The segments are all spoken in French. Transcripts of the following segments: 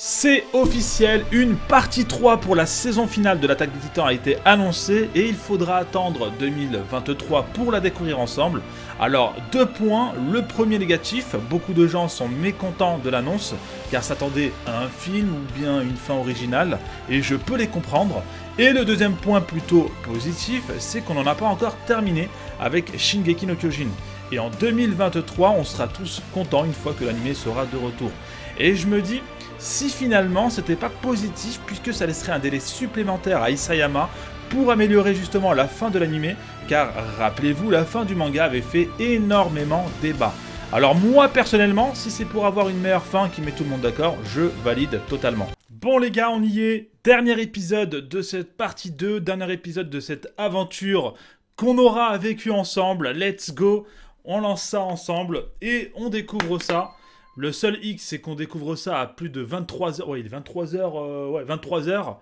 C'est officiel, une partie 3 pour la saison finale de l'Attaque des Titans a été annoncée et il faudra attendre 2023 pour la découvrir ensemble. Alors, 2 points, le premier négatif, beaucoup de gens sont mécontents de l'annonce car s'attendaient à un film ou bien une fin originale et je peux les comprendre. Et le deuxième point plutôt positif, c'est qu'on n'en a pas encore terminé avec Shingeki no Kyojin. Et en 2023, on sera tous contents une fois que l'anime sera de retour. Et je me dis, si finalement c'était pas positif puisque ça laisserait un délai supplémentaire à Isayama pour améliorer justement la fin de l'anime, car rappelez-vous, la fin du manga avait fait énormément débat. Alors moi personnellement, si c'est pour avoir une meilleure fin qui met tout le monde d'accord, je valide totalement. Bon les gars, on y est, dernier épisode de cette partie 2, dernier épisode de cette aventure qu'on aura vécu ensemble, let's go, on lance ça ensemble et on découvre ça. Le seul X, c'est qu'on découvre ça à plus de 23h. Ouais, il est 23h. Ouais, 23h.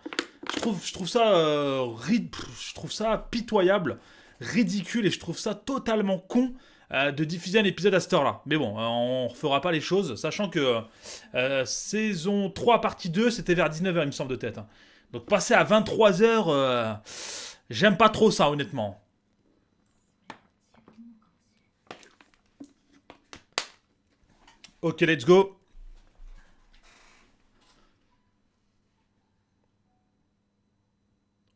Je trouve ça. Je trouve ça pitoyable, ridicule, et je trouve ça totalement con de diffuser un épisode à cette heure-là. Mais bon, on ne refera pas les choses, sachant que saison 3, partie 2, c'était vers 19h, il me semble, de tête. Hein. Donc passer à 23h, j'aime pas trop ça, honnêtement. Ok, let's go.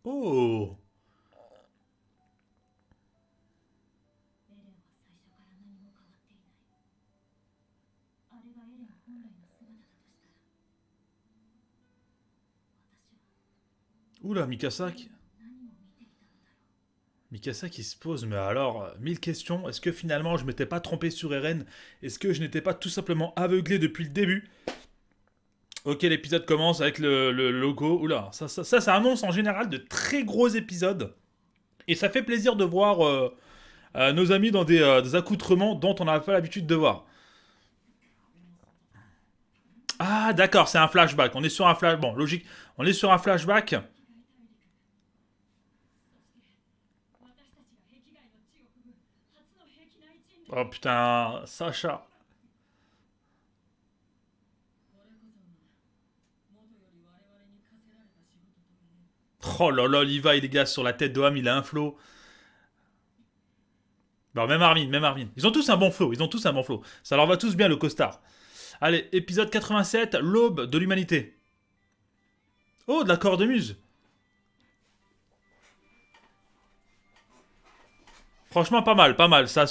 Oh. Oula, Mikasa qui se pose, mais alors, 1000 questions. Est-ce que finalement je m'étais pas trompé sur Eren? Est-ce que je n'étais pas tout simplement aveuglé depuis le début? Ok, l'épisode commence avec le logo. Oula, ça annonce en général de très gros épisodes. Et ça fait plaisir de voir nos amis dans des accoutrements dont on n'a pas l'habitude de voir. Ah, d'accord, c'est un flashback. On est sur un flash. Bon, logique. On est sur un flashback. Oh putain, Sacha. Oh là là, Levi, les gars, sur la tête de Ham, il a un flow. Alors, même Armin, même Armin. Ils ont tous un bon flow, ils ont tous un bon flow. Ça leur va tous bien, le costard. Allez, épisode 87, l'aube de l'humanité. Oh, de la cornemuse. Franchement, pas mal, pas mal. Ça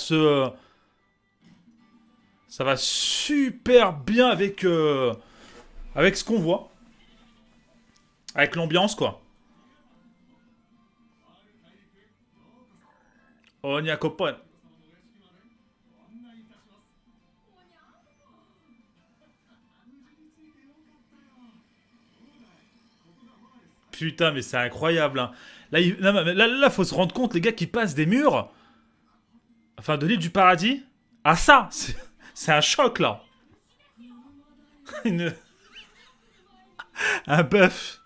va super bien avec ce qu'on voit. Avec l'ambiance, quoi. Onyakopon. Putain, mais c'est incroyable. Hein. Là, faut se rendre compte, les gars qui passent des murs, enfin de l'île du paradis, à ça. C'est un choc, là. Une- un bœuf.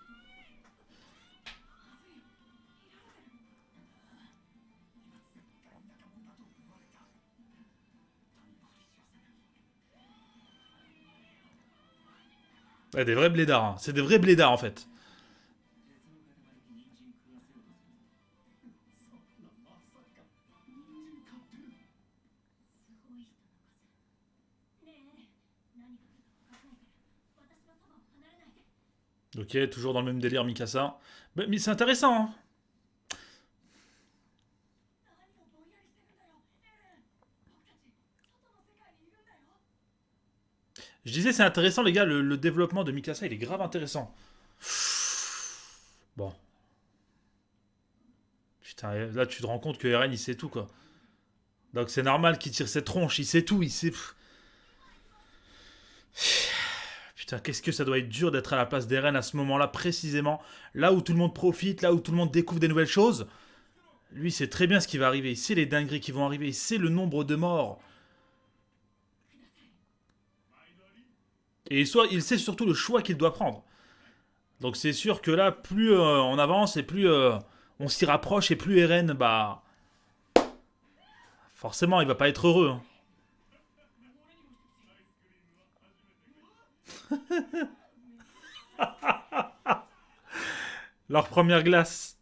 Ouais, des vrais blédards. Hein. C'est des vrais blédards, en fait. Ok, toujours dans le même délire, Mikasa. Mais c'est intéressant, hein. Je disais, c'est intéressant, les gars, le développement de Mikasa, il est grave intéressant. Bon, putain, là, tu te rends compte que Eren, il sait tout, quoi. Donc c'est normal qu'il tire cette tronche, il sait tout, il sait... Putain, qu'est-ce que ça doit être dur d'être à la place d'Eren à ce moment-là, précisément. Là où tout le monde profite, là où tout le monde découvre des nouvelles choses. Lui, il sait très bien ce qui va arriver, il sait les dingueries qui vont arriver, il sait le nombre de morts. Et il sait surtout le choix qu'il doit prendre. Donc c'est sûr que là, plus on avance et plus on s'y rapproche et plus Eren, bah... Forcément, il va pas être heureux. Hein. Leur première glace.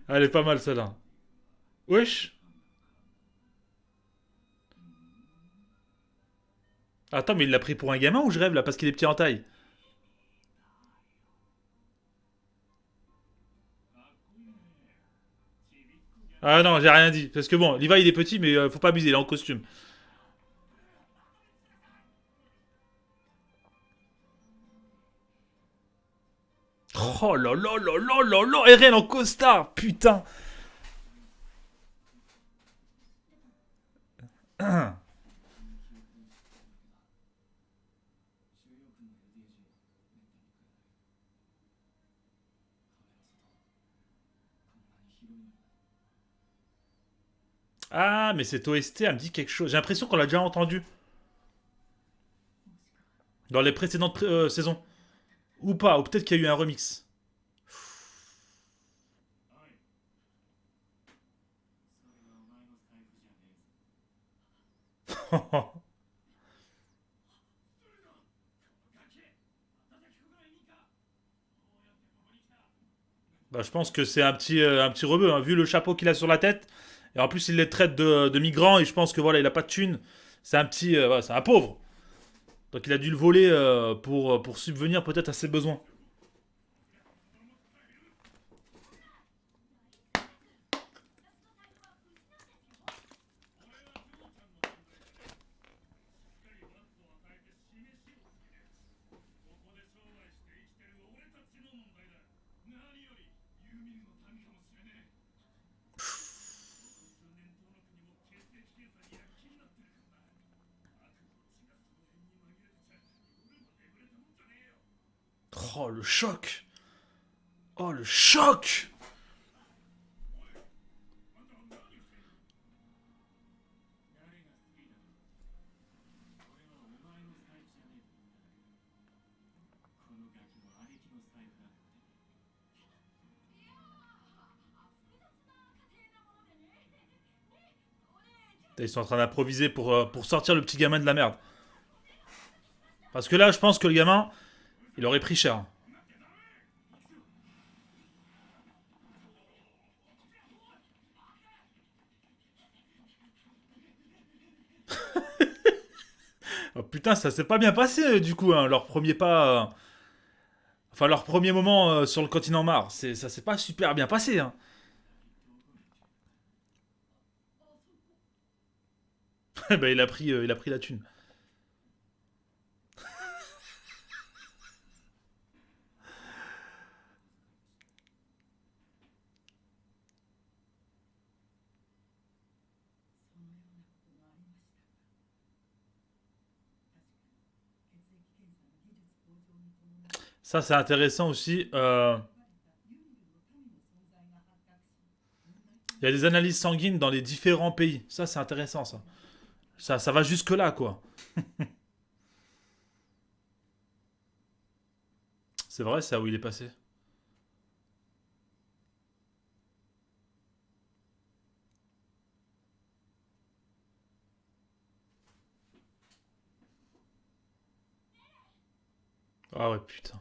Elle est pas mal celle-là. Wesh. Attends, mais il l'a pris pour un gamin ou je rêve là parce qu'il est petit en taille? Ah non, j'ai rien dit. Parce que bon, Levi il est petit, mais faut pas abuser, il est en costume. Oh là là là là là là, Eren en costard, putain. Ah, mais cette OST, elle me dit quelque chose. J'ai l'impression qu'on l'a déjà entendu dans les précédentes saisons. Ou pas, ou peut-être qu'il y a eu un remix. Bah, je pense que c'est un petit rebeu, hein, vu le chapeau qu'il a sur la tête. Et en plus, il les traite de migrants, et je pense que voilà, il a pas de thune. C'est un petit. Voilà, c'est un pauvre. Donc il a dû le voler pour subvenir peut-être à ses besoins. Oh, le choc. Oh, le choc. Ils sont en train d'improviser pour sortir le petit gamin de la merde. Parce que là, je pense que le gamin, il aurait pris cher. Oh, putain, ça s'est pas bien passé du coup, hein, leur premier pas. Enfin, leur premier moment sur le continent Mars. Ça s'est pas super bien passé. Hein. Bah, il a pris la thune. Ça, c'est intéressant aussi. Il y a des analyses sanguines dans les différents pays. Ça, c'est intéressant, ça. Ça va jusque-là, quoi. C'est vrai, c'est à où il est passé. Ah ouais, putain.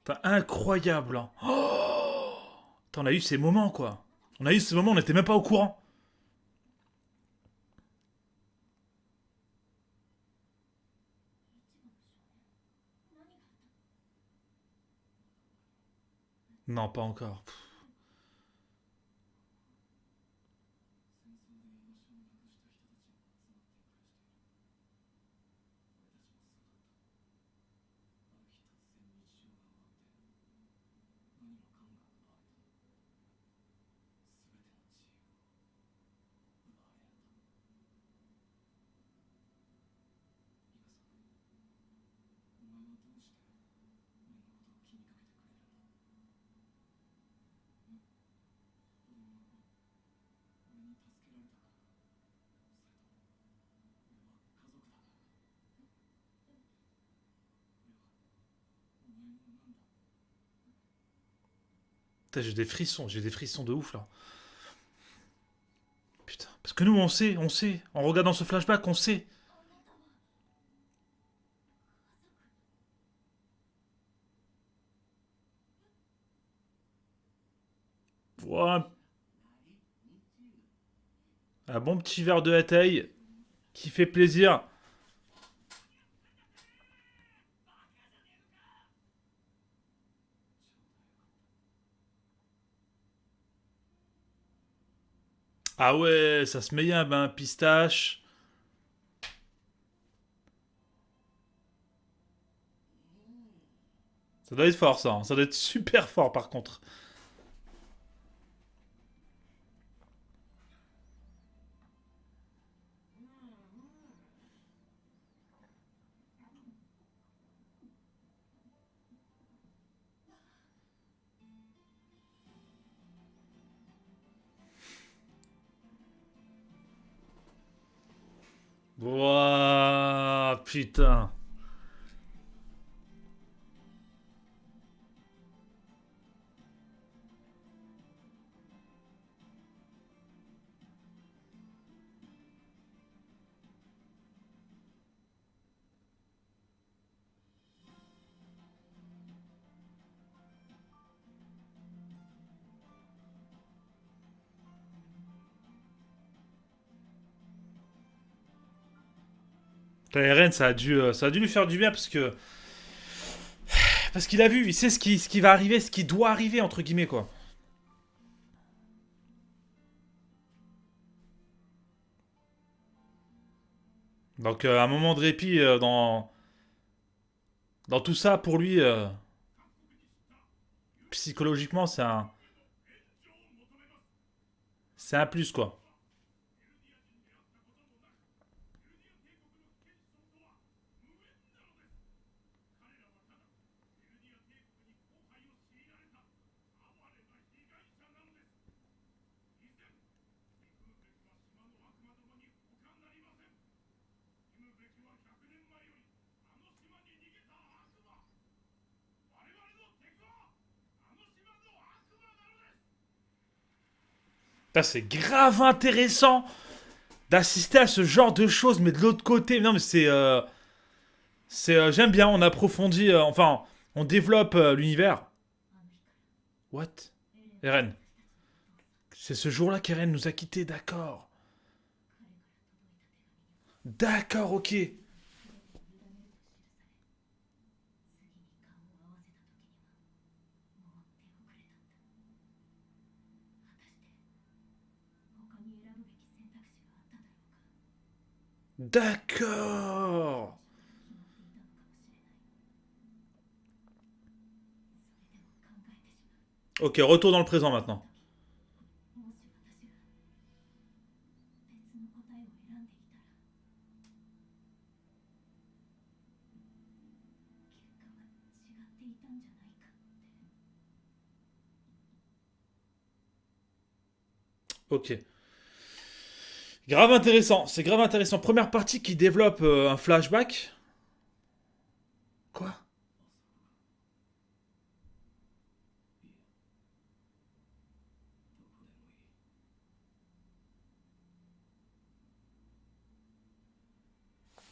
Putain, incroyable. Hein. Oh, on a eu ces moments, quoi. On a eu ces moments, on n'était même pas au courant. Non, pas encore. Putain, j'ai des frissons de ouf là. Putain, parce que nous on sait, on sait. En regardant ce flashback, on sait. Voilà, un bon petit verre de Hatay qui fait plaisir. Ah ouais, ça se met bien, ben, pistache. Ça doit être fort ça, hein. Ça doit être super fort par contre. Wouah, putain. Putain, Eren, ça a dû lui faire du bien parce qu'il a vu, il sait ce qui va arriver, ce qui doit arriver entre guillemets quoi. Donc un moment de répit dans tout ça pour lui, psychologiquement, c'est un plus quoi. Putain, c'est grave intéressant d'assister à ce genre de choses, mais de l'autre côté, non mais j'aime bien, on approfondit, enfin, on développe l'univers. What? Eren. C'est ce jour-là qu'Eren nous a quittés, d'accord. D'accord, ok. D'accord. Ok, retour dans le présent maintenant. Ok. Grave intéressant, c'est grave intéressant. Première partie qui développe un flashback. Quoi?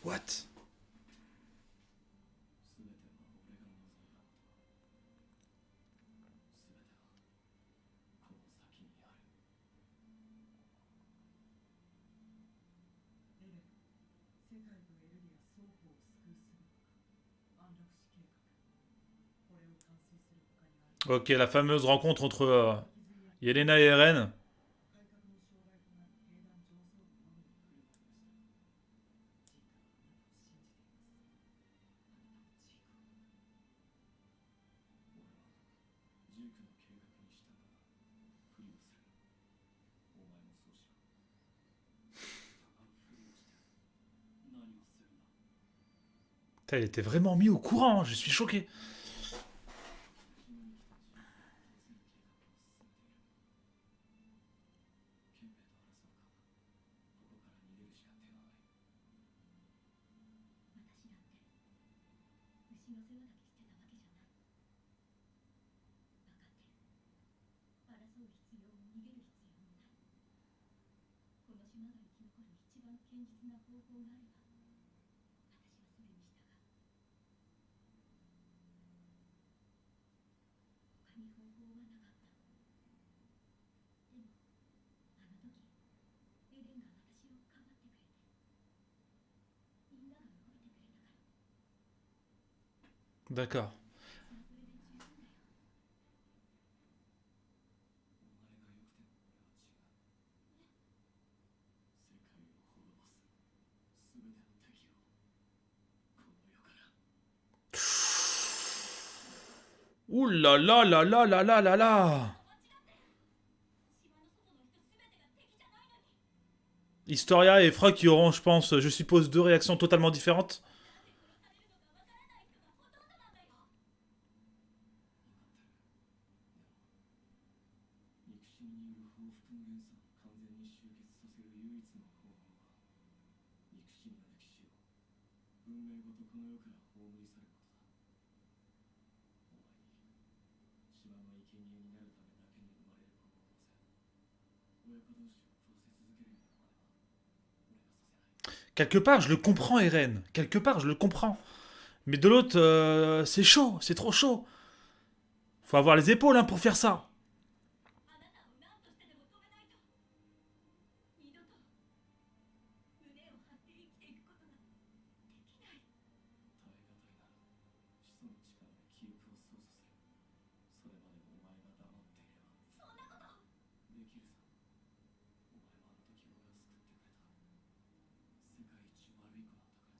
What? Ok, la fameuse rencontre entre Yelena et Eren. Putain, il était vraiment mis au courant, hein, je suis choqué. D'accord. Ouh là là là là là là là là. Historia et Frog qui auront, je pense, je suppose, deux réactions totalement différentes. Quelque part, je le comprends, Eren. Quelque part, je le comprends. Mais de l'autre, c'est chaud, c'est trop chaud. Faut avoir les épaules hein, pour faire ça.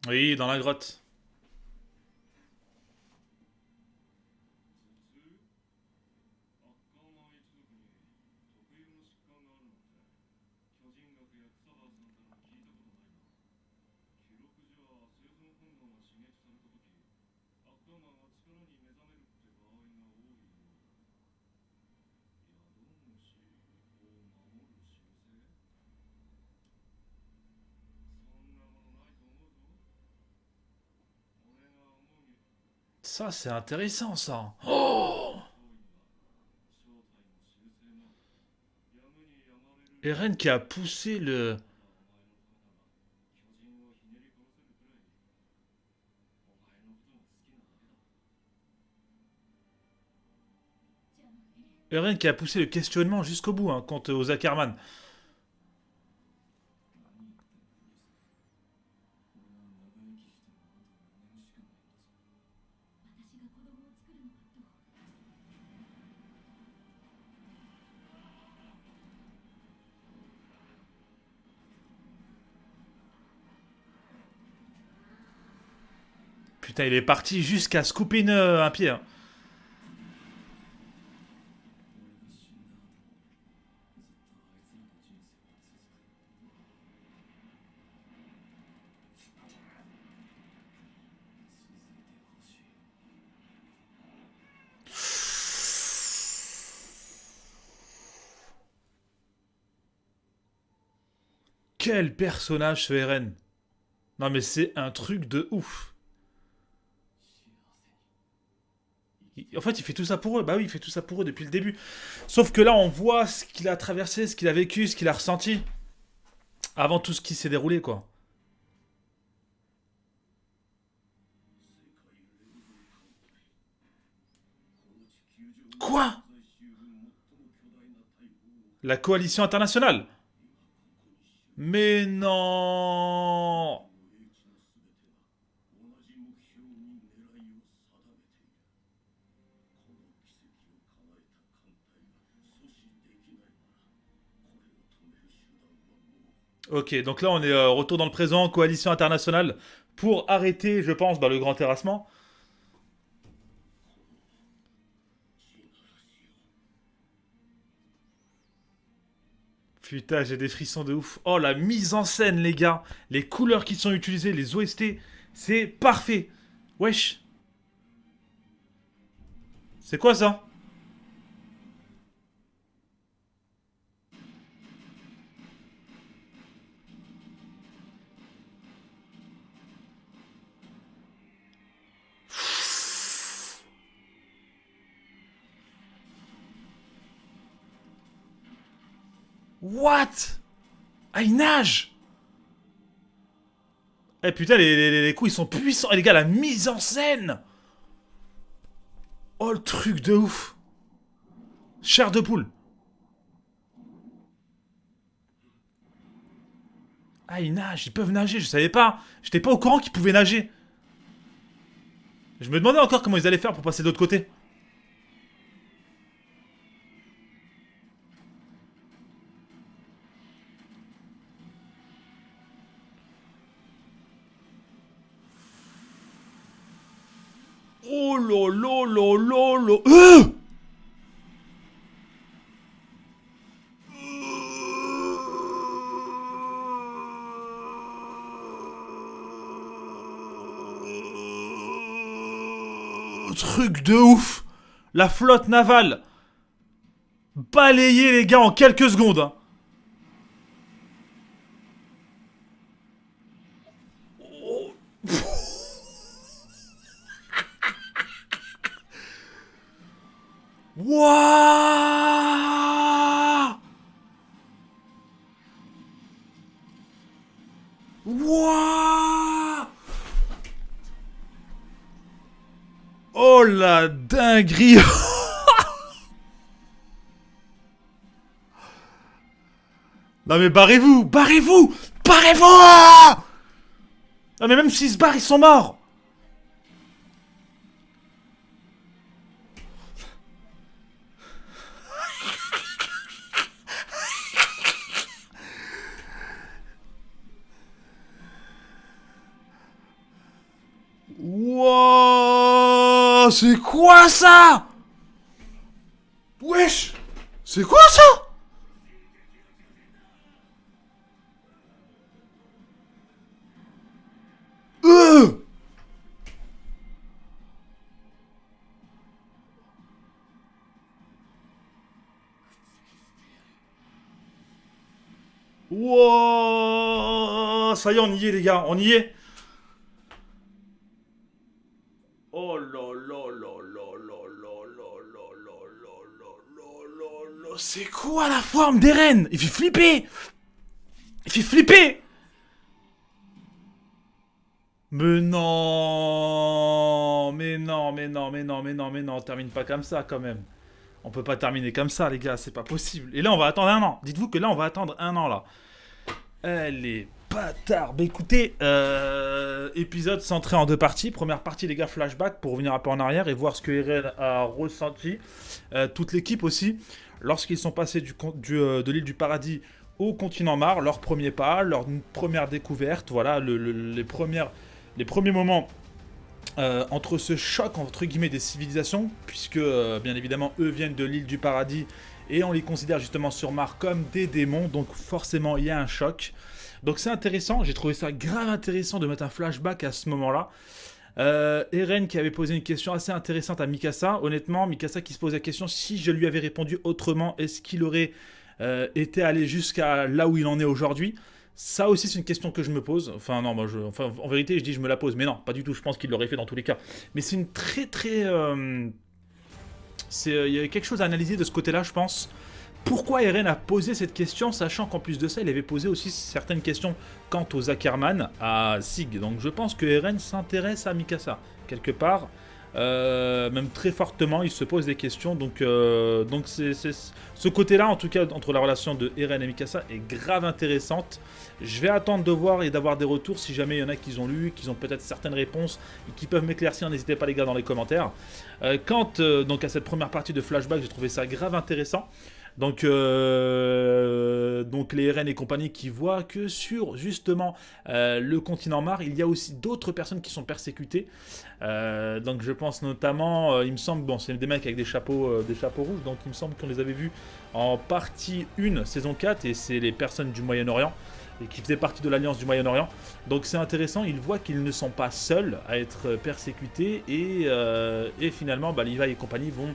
Oui, dans la grotte. Ça, c'est intéressant, ça. Oh, Eren qui a poussé le... Eren qui a poussé le questionnement jusqu'au bout, hein, quant aux Ackerman. Putain, il est parti jusqu'à se couper un pied. Hein. Quel personnage ce Eren. Non mais c'est un truc de ouf. En fait, il fait tout ça pour eux. Bah oui, il fait tout ça pour eux depuis le début. Sauf que là, on voit ce qu'il a traversé, ce qu'il a vécu, ce qu'il a ressenti. Avant tout ce qui s'est déroulé, quoi. Quoi? La coalition internationale? Mais non. Ok, donc là on est retour dans le présent, coalition internationale, pour arrêter, je pense, bah, le grand terrassement. Putain, j'ai des frissons de ouf. Oh, la mise en scène, les gars. Les couleurs qui sont utilisées, les OST, c'est parfait. Wesh. C'est quoi ça? What? Ah, il nage! Eh putain, les coups, ils sont puissants. Et les gars, la mise en scène! Oh, le truc de ouf! Chair de poule. Ah, ils nagent, ils peuvent nager, je savais pas. J'étais pas au courant qu'ils pouvaient nager. Je me demandais encore comment ils allaient faire pour passer de l'autre côté. Oh là là là là là. Truc de ouf. La flotte navale. Balayée les gars en quelques secondes. Hein. Wouah. Wouah. Oh la dinguerie. Non mais barrez-vous. Barrez-vous. Barrez-vous. Non mais même s'ils se barrent, ils sont morts. Wouah. C'est quoi ça? Wesh. C'est quoi ça? Wouah. Ça y est, on y est les gars, on y est. Oh là là là là là là là là là là là là là. C'est quoi la forme d'Eren? Il fait flipper. Il fait flipper. Mais non. Mais non, mais non, mais non, mais non, mais non. On termine pas comme ça quand même. On peut pas terminer comme ça les gars, c'est pas possible. Et là on va attendre un an. Dites-vous que là on va attendre un an là. Elle est bâtard. Bah écoutez, épisode centré en deux parties. Première partie, les gars, flashback pour revenir un peu en arrière et voir ce que Eren a ressenti. Toute l'équipe aussi, lorsqu'ils sont passés de l'île du Paradis au continent Mars, leur premier pas, leur première découverte, voilà, les premiers moments entre ce choc entre guillemets des civilisations, puisque bien évidemment eux viennent de l'île du Paradis et on les considère justement sur Mars comme des démons, donc forcément il y a un choc. Donc c'est intéressant, j'ai trouvé ça grave intéressant de mettre un flashback à ce moment-là. Eren qui avait posé une question assez intéressante à Mikasa. Honnêtement, Mikasa qui se pose la question, si je lui avais répondu autrement, est-ce qu'il aurait été allé jusqu'à là où il en est aujourd'hui? Ça aussi, c'est une question que je me pose. Enfin, non, en vérité, je dis je me la pose. Mais non, pas du tout. Je pense qu'il l'aurait fait dans tous les cas. Mais c'est une très, très... il y a quelque chose à analyser de ce côté-là, je pense. Pourquoi Eren a posé cette question, sachant qu'en plus de ça, il avait posé aussi certaines questions quant aux Ackerman à Sig. Donc je pense que Eren s'intéresse à Mikasa, quelque part. Même très fortement, il se pose des questions. Donc ce côté-là, en tout cas, entre la relation de Eren et Mikasa, est grave intéressante. Je vais attendre de voir et d'avoir des retours si jamais il y en a qui ont lu, qui ont peut-être certaines réponses et qui peuvent m'éclaircir. N'hésitez pas les gars dans les commentaires. Quant donc à cette première partie de flashback, j'ai trouvé ça grave intéressant. Donc les Eren et compagnie qui voient que sur justement le continent Mars, il y a aussi d'autres personnes qui sont persécutées. Donc je pense notamment, il me semble, bon c'est des mecs avec des chapeaux rouges, donc il me semble qu'on les avait vus en partie 1, saison 4, et c'est les personnes du Moyen-Orient, et qui faisaient partie de l'Alliance du Moyen-Orient. Donc c'est intéressant, ils voient qu'ils ne sont pas seuls à être persécutés, et finalement Levi et compagnie vont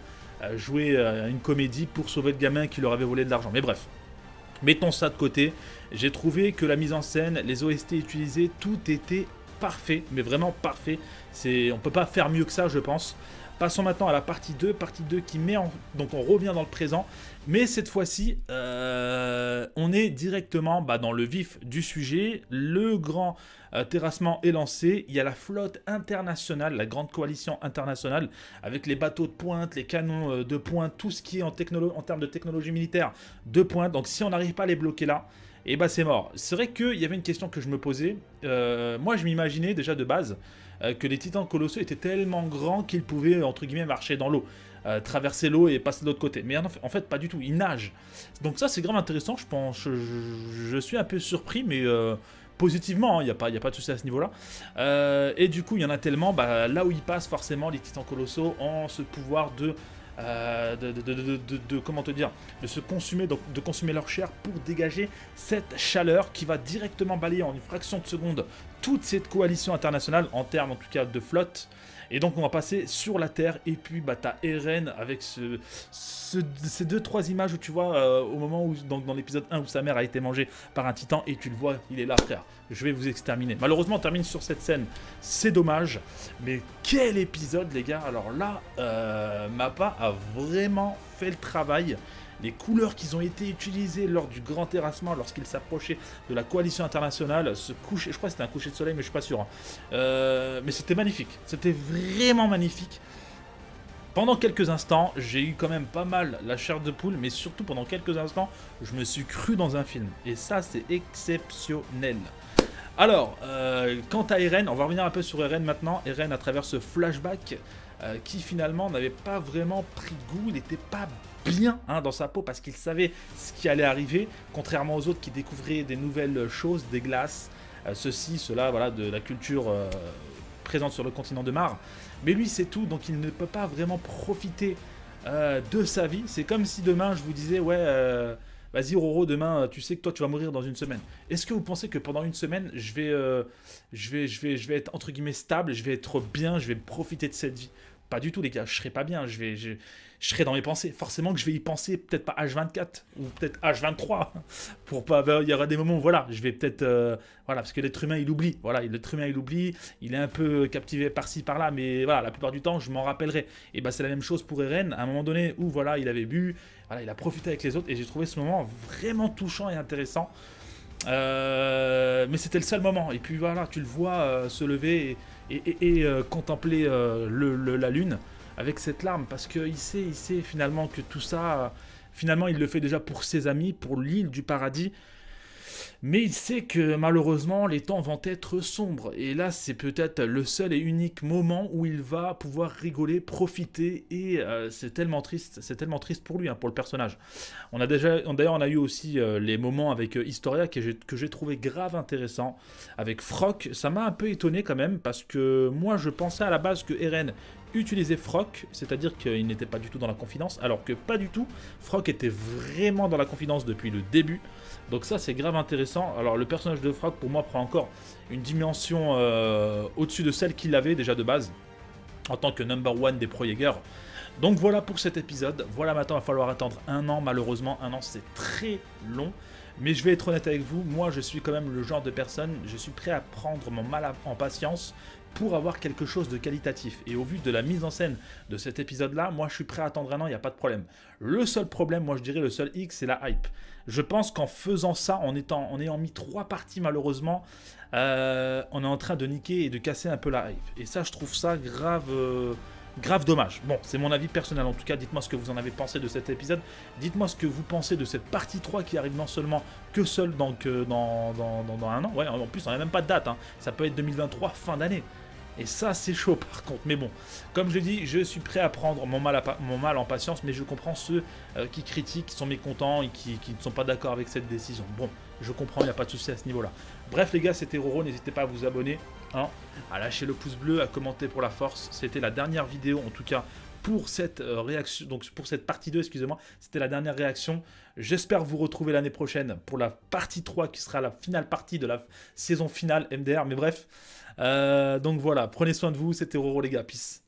jouer une comédie pour sauver le gamin qui leur avait volé de l'argent. Mais bref, mettons ça de côté. J'ai trouvé que la mise en scène, les OST utilisés, tout était parfait, mais vraiment parfait. On peut pas faire mieux que ça, je pense. Passons maintenant à la partie 2 qui met en... Donc on revient dans le présent, mais cette fois-ci, on est directement dans le vif du sujet. Le grand terrassement est lancé. Il y a la flotte internationale, la grande coalition internationale, avec les bateaux de pointe, les canons de pointe, tout ce qui est en termes de technologie militaire de pointe. Donc si on n'arrive pas à les bloquer là, et c'est mort. C'est vrai qu'il y avait une question que je me posais. Moi, je m'imaginais déjà de base que les titans colossaux étaient tellement grands qu'ils pouvaient, entre guillemets, marcher dans l'eau, traverser l'eau et passer de l'autre côté. Mais en fait, pas du tout. Ils nagent. Donc ça, c'est grave intéressant. Je pense, je suis un peu surpris, mais positivement. Il n'y a pas de souci à ce niveau-là. Et du coup, il y en a tellement. Là où ils passent, forcément, les titans colossaux ont ce pouvoir comment te dire, de se consumer, donc de consommer leur chair pour dégager cette chaleur qui va directement balayer en une fraction de seconde toute cette coalition internationale, en termes en tout cas de flotte. Et donc on va passer sur la Terre, et puis t'as Eren avec ces 2-3 images où tu vois au moment où, dans l'épisode 1 où sa mère a été mangée par un titan, et tu le vois, il est là frère, je vais vous exterminer. Malheureusement on termine sur cette scène, c'est dommage, mais quel épisode les gars. Alors là, Mappa a vraiment fait le travail. Les couleurs qui ont été utilisées lors du grand terrassement, lorsqu'il s'approchait de la coalition internationale, ce coucher, je crois que c'était un coucher de soleil, mais je suis pas sûr. Mais c'était magnifique, c'était vraiment magnifique. Pendant quelques instants, j'ai eu quand même pas mal la chair de poule, mais surtout pendant quelques instants, je me suis cru dans un film. Et ça, c'est exceptionnel. Alors, quant à Eren, on va revenir un peu sur Eren maintenant. Eren, à travers ce flashback, qui finalement n'avait pas vraiment pris goût, il n'était pas bien dans sa peau parce qu'il savait ce qui allait arriver, contrairement aux autres qui découvraient des nouvelles choses, des glaces, ceci, cela, voilà, de la culture présente sur le continent de Mars. Mais lui, c'est tout, donc il ne peut pas vraiment profiter de sa vie. C'est comme si demain, je vous disais, ouais, vas-y Roro, demain, tu sais que toi, tu vas mourir dans une semaine. Est-ce que vous pensez que pendant une semaine, je vais être, entre guillemets, stable, je vais être bien, je vais profiter de cette vie? Pas du tout les gars, je serai pas bien, je serai dans mes pensées. Forcément que je vais y penser, peut-être pas H24 ou peut-être H23 pour pas. Il y aura des moments où voilà, je vais peut-être voilà, parce que l'être humain il oublie, voilà, l'être humain il oublie, il est un peu captivé par-ci par-là, mais voilà, la plupart du temps je m'en rappellerai. Et c'est la même chose pour Eren, à un moment donné où voilà, il avait bu, voilà, il a profité avec les autres, et j'ai trouvé ce moment vraiment touchant et intéressant. Mais c'était le seul moment, et puis voilà, tu le vois se lever et contempler la lune avec cette larme, parce qu'il sait finalement que tout ça, finalement il le fait déjà pour ses amis, pour l'île du paradis, mais il sait que malheureusement les temps vont être sombres, et là c'est peut-être le seul et unique moment où il va pouvoir rigoler, profiter, et c'est tellement triste pour lui, pour le personnage. D'ailleurs on a eu aussi les moments avec Historia que j'ai trouvé grave intéressant, avec Frock. Ça m'a un peu étonné quand même, parce que moi je pensais à la base que Eren utilisait Frock, c'est-à-dire qu'il n'était pas du tout dans la confidence, alors que pas du tout. Frock était vraiment dans la confidence depuis le début. Donc ça c'est grave intéressant. Alors le personnage de Frock pour moi prend encore une dimension au-dessus de celle qu'il avait déjà de base en tant que number one des Pro Jaeger. Donc voilà pour cet épisode. Voilà, maintenant il va falloir attendre 1 an, malheureusement. 1 an c'est très long. Mais je vais être honnête avec vous, moi je suis quand même le genre de personne, je suis prêt à prendre mon mal en patience pour avoir quelque chose de qualitatif. Et au vu de la mise en scène de cet épisode-là, moi je suis prêt à attendre 1 an, il n'y a pas de problème. Le seul problème, moi je dirais le seul X, c'est la hype. Je pense qu'en faisant ça, en ayant mis 3 parties malheureusement, on est en train de niquer et de casser un peu la hype. Et ça, je trouve ça grave dommage. Bon, c'est mon avis personnel en tout cas. Dites-moi ce que vous en avez pensé de cet épisode. Dites-moi ce que vous pensez de cette partie 3 qui arrive non seulement que seule dans 1 an. Ouais, en plus, on n'a même pas de date. Ça peut être 2023, fin d'année. Et ça, c'est chaud par contre. Mais bon, comme je l'ai dit, je suis prêt à prendre mon mal en patience, mais je comprends ceux qui critiquent, qui sont mécontents et qui ne sont pas d'accord avec cette décision. Bon, je comprends, il n'y a pas de souci à ce niveau-là. Bref les gars, c'était Roro, n'hésitez pas à vous abonner, à lâcher le pouce bleu, à commenter pour la force. C'était la dernière vidéo, en tout cas, pour cette réaction, donc pour cette partie 2, excusez-moi, c'était la dernière réaction. J'espère vous retrouver l'année prochaine pour la partie 3 qui sera la finale partie de la saison finale MDR, mais bref. Donc voilà, prenez soin de vous, c'était Roro les gars, peace.